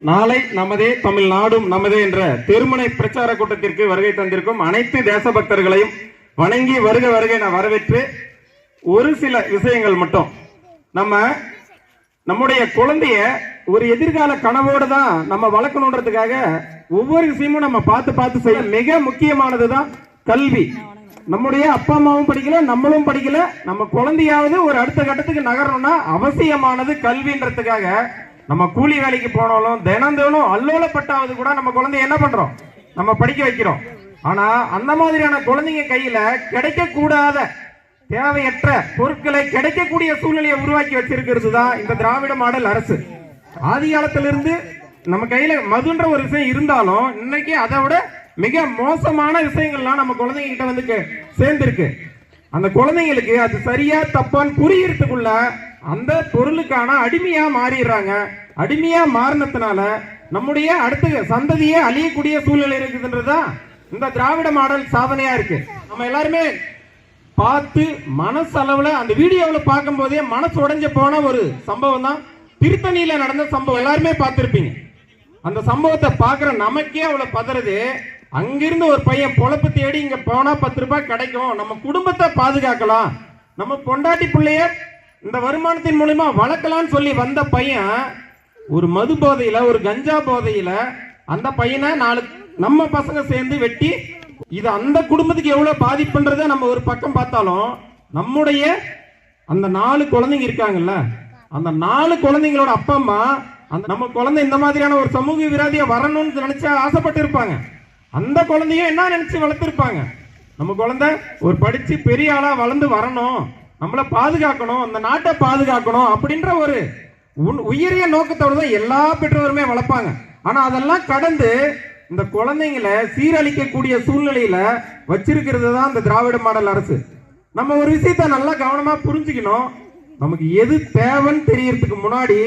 நாளை நமதே தமிழ்நாடும் நமதே என்ற திருமண பிரச்சார கூட்டத்திற்கு வருகை தந்திருக்கும் அனைத்து தேசபக்தர்களையும் வணங்கி வருக வருகை நான் வரவேற்று ஒரு சில விஷயங்கள் மட்டும் நம்முடைய குழந்தைய ஒரு எதிர்கால கனவோடு தான் நம்ம வளர்க்கணுன்றதுக்காக ஒவ்வொரு விஷயமும் நம்ம பார்த்து பார்த்து செய்ய மிக முக்கியமானதுதான் கல்வி. நம்முடைய அப்பா அம்மாவும் படிக்கல, நம்மளும் படிக்கல, நம்ம குழந்தையாவது ஒரு அடுத்த கட்டத்துக்கு நகரணும்னா அவசியமானது கல்வின்றதுக்காக நம்ம கூலி வேலைக்கு போனாலும் தினம் அல்லோலப்பட்டாவது கூட நம்ம குழந்தைய என்ன பண்றோம், நம்ம படிக்க வைக்கிறோம். ஆனா அந்த மாதிரியான குழந்தைங்க கையில கிடைக்கக்கூடாத தேவையற்ற பொருட்களை கிடைக்கக்கூடிய சூழ்நிலையை உருவாக்கி வச்சிருக்கிறது தான் இந்த திராவிட மாடல் அரசு. ஆதி காலத்திலிருந்து நம்ம கையில மதுன்ற ஒரு விஷயம் இருந்தாலும் இன்னைக்கு அதை விட மிக மோசமான விஷயங்கள்லாம் நம்ம குழந்தைங்க கிட்ட வந்து சேர்ந்திருக்கு. அந்த குழந்தைங்களுக்கு அது சரியா தப்பான்னு புரியறதுக்குள்ள அந்த பொருளுக்கான அடிமையா மாறிடுறாங்க. அடிமையா மாறினதுனால நம்முடைய அடுத்த சந்ததியே அழியக்கூடிய சூழ்நிலை இருக்குதுன்றதுதான் இந்த திராவிட மாடல் சாதனையா இருக்கு. நம்ம எல்லாருமே பார்த்து மனசளவுல அந்த வீடியோவில் பார்க்கும் போதே மனசு உடைஞ்ச போன ஒரு சம்பவம் தான் திருத்தணியில நடந்த சம்பவம். எல்லாருமே பார்த்திருப்பீங்க. அந்த சம்பவத்தை பார்க்கிற நமக்கே அவ்வளவு பதறது. அங்கிருந்து ஒரு பையன் பொழப்பு தேடி இங்க போனா 10 ரூபாய் கிடைக்கும், நம்ம குடும்பத்தை பாதுகாக்கலாம், நம்ம பொண்டாட்டி பிள்ளைய இந்த வருமானத்தின் மூலமா வளர்க்கலாம்னு சொல்லி வந்த பையன் ஒரு மது போதையில, ஒரு கஞ்சா போதையில அந்த பையனை நம்ம பசங்க சேர்ந்து வெட்டி, இது அந்த குடும்பத்துக்கு எவ்வளவு பாதிப்புன்றத நம்ம ஒரு பக்கம் பார்த்தாலும் நம்முடைய அந்த 4 குழந்தைங்க இருக்காங்கல்ல, அந்த 4 குழந்தைங்களோட அப்பா அம்மா அந்த நம்ம குழந்தை இந்த மாதிரியான ஒரு சமூக விரோதியா வரணும்னு நினைச்சா ஆசைப்பட்டு இருப்பாங்க. அந்த குழந்தையும் என்ன நினைச்சு வளர்த்திருப்பாங்க, நம்ம குழந்தை ஒரு படிச்சு பெரிய ஆளா வளர்ந்து வரணும், நம்மளை பாதுகாக்கணும், அந்த நாட்டை பாதுகாக்கணும் அப்படின்ற ஒரு உயரிய நோக்கத்தோடு தான் எல்லா பெற்றோருமே வளர்ப்பாங்க. ஆனா அதெல்லாம் கடந்து இந்த குழந்தைங்களை சீரழிக்கக்கூடிய சூழ்நிலையில வச்சிருக்கிறது தான் இந்த திராவிட மாடல் அரசு. நம்ம ஒரு விஷயத்த நல்லா கவனமா புரிஞ்சுக்கணும். நமக்கு எது தேவைன்னு தெரியறதுக்கு முன்னாடி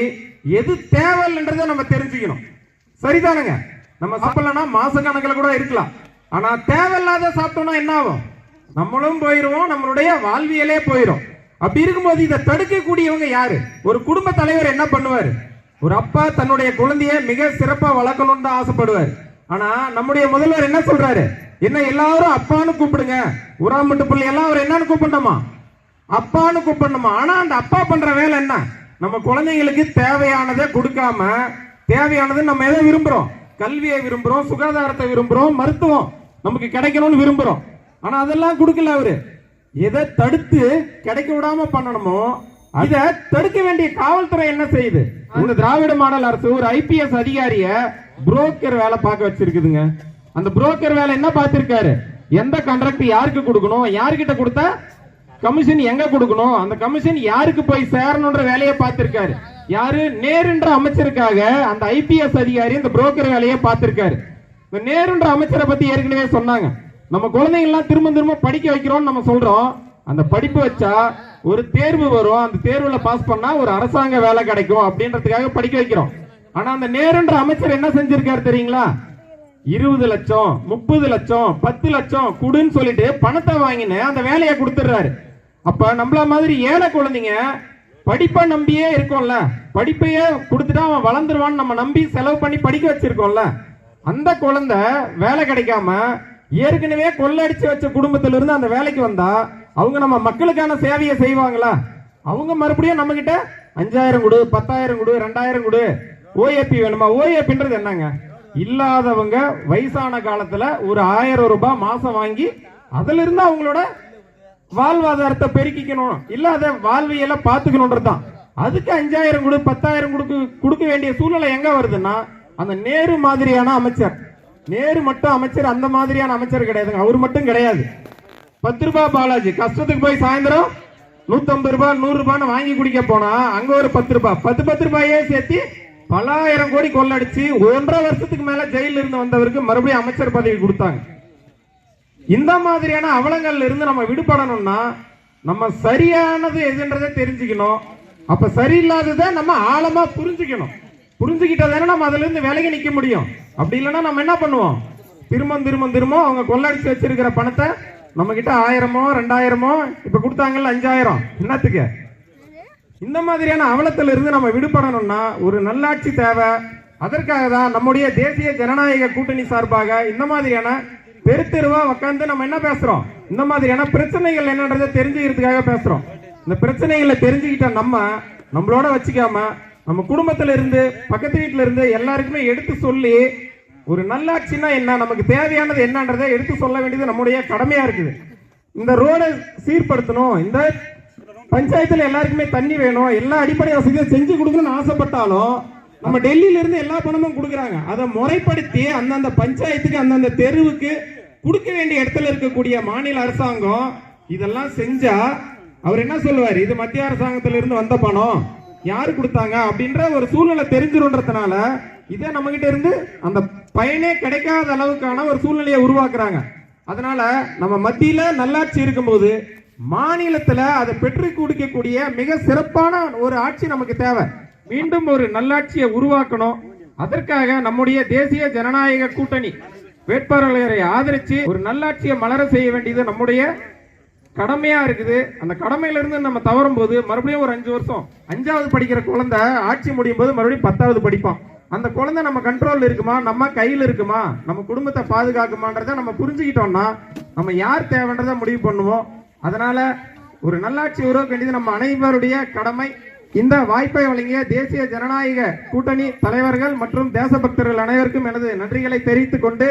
எது தேவைன்றதை நம்ம தெரிஞ்சுக்கணும். சரிதானுங்க? நம்ம சாப்பிடலன்னா மாச கணக்கில் கூட இருக்கலாம். ஆனா தேவையில்லாத சாப்பிட்டோம்னா என்ன ஆகும், நம்மளும் போயிருவோம், நம்மளுடைய வாழ்வியலே போயிடும். அப்படி இருக்கும்போது இதை தடுக்கக்கூடியவங்க யாரு? ஒரு குடும்ப தலைவர் என்ன பண்ணுவாரு? ஒரு அப்பா தன்னுடைய குழந்தைய மிக சிறப்பா வளர்க்கணும்னு தான் ஆசைப்படுவார். ஆனா நம்முடைய முதல்வர் என்ன சொல்றாரு, என்ன எல்லாரும் அப்பான்னு கூப்பிடுங்க, உராமட்டு பிள்ளை எல்லாம் அவர் என்னன்னு கூப்பிடணுமா, அப்பான்னு கூப்பிடணுமா. ஆனா அந்த அப்பா பண்ற வேலை என்ன, நம்ம குழந்தைங்களுக்கு தேவையானதை கொடுக்காம, தேவையானது நம்ம எதை விரும்புறோம், கல்வியை விரும்புறோம், சுகாதாரத்தை விரும்புறோம், மருத்துவம் நமக்கு கிடைக்கணும்னு விரும்புறோம். ஆனா அதெல்லாம் கொடுக்கல. அவரு எதை தடுத்து கிடைக்க விடாம பண்ணணுமோ அதை தடுக்க வேண்டிய காவல்துறை என்ன செய்யுது? இந்த திராவிட மாடல் அரசு ஒரு ஐபிஎஸ் அதிகாரிய புரோக்கர் வேலை பார்க்க வச்சிருக்குதுங்க. அந்த புரோக்கர் வேலை என்ன பார்த்திருக்காரு, எந்த கான்ட்ராக்ட் யாருக்கு கொடுக்கணும், யாருக்கிட்ட கொடுத்தா கமிஷன் எங்க கொடுக்கணும், அந்த கமிஷன் யாருக்கு போய் சேரணும்ன்ற வேலையை பார்த்திருக்காரு. யாரு? நேருன்ற அமைச்சருக்காக அந்த ஐபிஎஸ் அதிகாரி இந்த புரோக்கர் வேலையை பார்த்திருக்காரு. இந்த நேருன்ற அமைச்சரை பத்தி ஏற்கனவே சொன்னாங்க. நம்ம குழந்தைங்க எல்லாம் திரும்ப படிக்க வைக்கிறோம் நம்ம சொல்றோம். அந்த படிப்பு வச்சா ஒரு தேர்வு வரும், அந்த தேர்வுல பாஸ் பண்ணா ஒரு அரசாங்க வேலை கிடைக்கும் அப்படின்றதுக்காக படிக்க வைக்கிறோம். ஆனா அந்த நேருன்ற அமைச்சர் என்ன செஞ்சிருக்காரு தெரியுங்களா? 20 லட்சம் 30 லட்சம் 10 லட்சம் குடுன்னு சொல்லிட்டு பணத்தை வாங்கின அந்த வேலையை கொடுத்துடுறாரு. அப்ப நம்மள மாதிரி ஏழை குழந்தைங்க படிப்பை நம்பியே இருக்கோம்ல, படிப்பையே கொடுத்துட்டா அவன் வளர்ந்துருவான்னு நம்ம நம்பி செலவு பண்ணி படிக்க வச்சிருக்கோம்ல, அந்த குழந்தை வேலை கிடைக்காம ஏற்கனவே கொள்ளடிச்சு வச்ச குடும்பத்தில இருந்து அந்த வேலைக்கு வந்தா அவங்க நம்ம மக்களுக்கான சேவையை செய்வாங்களா? அவங்க மறுபடியும் நம்ம கிட்ட 5000 கொடு, 10,000 கொடு, 2000 கொடு, ஓஏபி வேணுமா? ஓஏபின்றது என்னங்க? இல்லாதவங்க வயசான காலத்துல ஒரு 1000 ரூபாய் மாசம் வாங்கி அதுல இருந்து அவங்களோட வாழ்வாதாரத்தை பெருக்கிக்கணும், இல்ல அதை வாழ்வியல பாத்துக்கணும்ன்றதுதான். அதுக்கு 5000 கொடு, 10,000 கொடுக்க வேண்டிய சூழ்நிலை எங்க வருதுன்னா அந்த நேரு மாதிரியான அமைச்சர். நேரு மட்டும் அமைச்சர், அந்த மாதிரியான அமைச்சர் கிடையாதுங்க. அவர் மட்டும் கிடையாது. 10 ரூபாய் பாலாஜி கஷ்டத்துக்கு போய் சாயந்தரம் 150 ரூபாய் 100 ரூபான்னு வாங்கி குடிக்க போனா அங்க ஒரு 10 ரூபாய் 10 ரூபாயே சேர்த்து பல 1000 கோடி கொள்ளடிச்சு 1.5 வருஷத்துக்கு மேல ஜெயில இருந்து வந்தவருக்கு மறுபடியும் அமைச்சர் பதவி கொடுத்தாங்க. இந்த மாதிரியான அவலங்கள்ல இருந்து நம்ம விடுபடணும்னா நம்ம சரியானது எதுன்றதை தெரிஞ்சுக்கணும். அப்ப சரியில்லாததை நம்ம ஆழமா புரிஞ்சுக்கணும். புரிஞ்சுக்கிட்டதானே நம்ம அதுல இருந்து விலகி நிக்க முடியும். அப்படி இல்லைன்னா நம்ம என்ன பண்ணுவோம், திரும்ப அவங்க கொள்ளடிச்சு வச்சிருக்கிற பணத்தை நம்ம கிட்ட 1000மோ 2000மோ இப்ப கொடுத்தாங்கல்ல 5000 என்னத்துக்கு, இந்த மாதிரியான அவலத்துல இருந்து நம்ம விடுபடணும்னா ஒரு நல்லாட்சி தேவை. அதற்காக தான் நம்முடைய தேசிய ஜனநாயக கூட்டணி சார்பாக இந்த மாதிரியான பெருத்தெருவா உட்கார்ந்து நம்ம என்ன பேசுறோம், இந்த மாதிரியான பிரச்சனைகள் என்னன்றதை தெரிஞ்சுக்கிறதுக்காக பேசுறோம். இந்த பிரச்சனைகளை தெரிஞ்சுக்கிட்ட நம்மளோட வச்சுக்காம நம்ம குடும்பத்துல இருந்து பக்கத்து வீட்டுல இருந்து எல்லாருக்குமே எடுத்து சொல்லி ஒரு நல்லாட்சினா என்ன, நமக்கு தேவையானது என்னன்றதை எடுத்து சொல்ல வேண்டியது நம்முடைய கடமையா இருக்குது. இந்த ரோடை சீர்படுத்தணும், இந்த பஞ்சாயத்துல எல்லாருக்குமே தண்ணி வேணும், எல்லா அடிப்படை வசதியும் செஞ்சு கொடுக்கணும்னு ஆசைப்பட்டாலும் நம்ம டெல்லியில இருந்து எல்லா பணமும் கொடுக்குறாங்க. அதை முறைப்படுத்தி அந்தந்த பஞ்சாயத்துக்கு அந்தந்த தெருவுக்கு கொடுக்க வேண்டிய இடத்துல இருக்கக்கூடிய மாநில அரசாங்கம் இதெல்லாம் செஞ்சா அவர் என்ன சொல்லுவார், இது மத்திய அரசாங்கத்தில இருந்து வந்த பணம், யாரு கொடுத்தாங்க அப்படின்ற ஒரு சூழ்நிலை தெரிஞ்சிருன்றதுனால இதை நம்ம கிட்ட இருந்து அந்த பயனே கிடைக்காத அளவுக்கான ஒரு சூழ்நிலையை உருவாக்குறாங்க. அதனால நம்ம மத்தியில நல்லாட்சி இருக்கும்போது மாநிலத்துல அதை பெற்று கொடுக்கக்கூடிய மிக சிறப்பான ஒரு ஆட்சி நமக்கு தேவை. மீண்டும் ஒரு நல்லாட்சியை உருவாக்கணும். அதற்காக நம்முடைய தேசிய ஜனநாயக கூட்டணி வேட்பாளர்களை ஆதரிச்சு ஒரு நல்லாட்சியை மலர செய்ய வேண்டியது நம்முடைய கடமையா இருக்குது. அந்த கடமையில இருந்து நம்ம தவறும் போது மறுபடியும் ஒரு 5 வருஷம் 5வது படிக்கிற குழந்தை ஆட்சி முடியும் போது மறுபடியும் 10வது படிப்பான். அந்த குழந்தை நம்ம கண்ட்ரோல் இருக்குமா, நம்ம கையில் இருக்குமா, நம்ம குடும்பத்தை பாதுகாக்குமான்றதை நம்ம புரிஞ்சுக்கிட்டோம்னா நம்ம யார் தேவைன்றதை முடிவு பண்ணுவோம். அதனால ஒரு நல்லாட்சி உருவாக்க வேண்டியது நம்ம அனைவருடைய கடமை. இந்த வாய்ப்பை வழங்கிய தேசிய ஜனநாயக கூட்டணி தலைவர்கள் மற்றும் தேசபக்தர்கள் அனைவருக்கும் எனது நன்றிகளை தெரிவித்துக் கொண்டு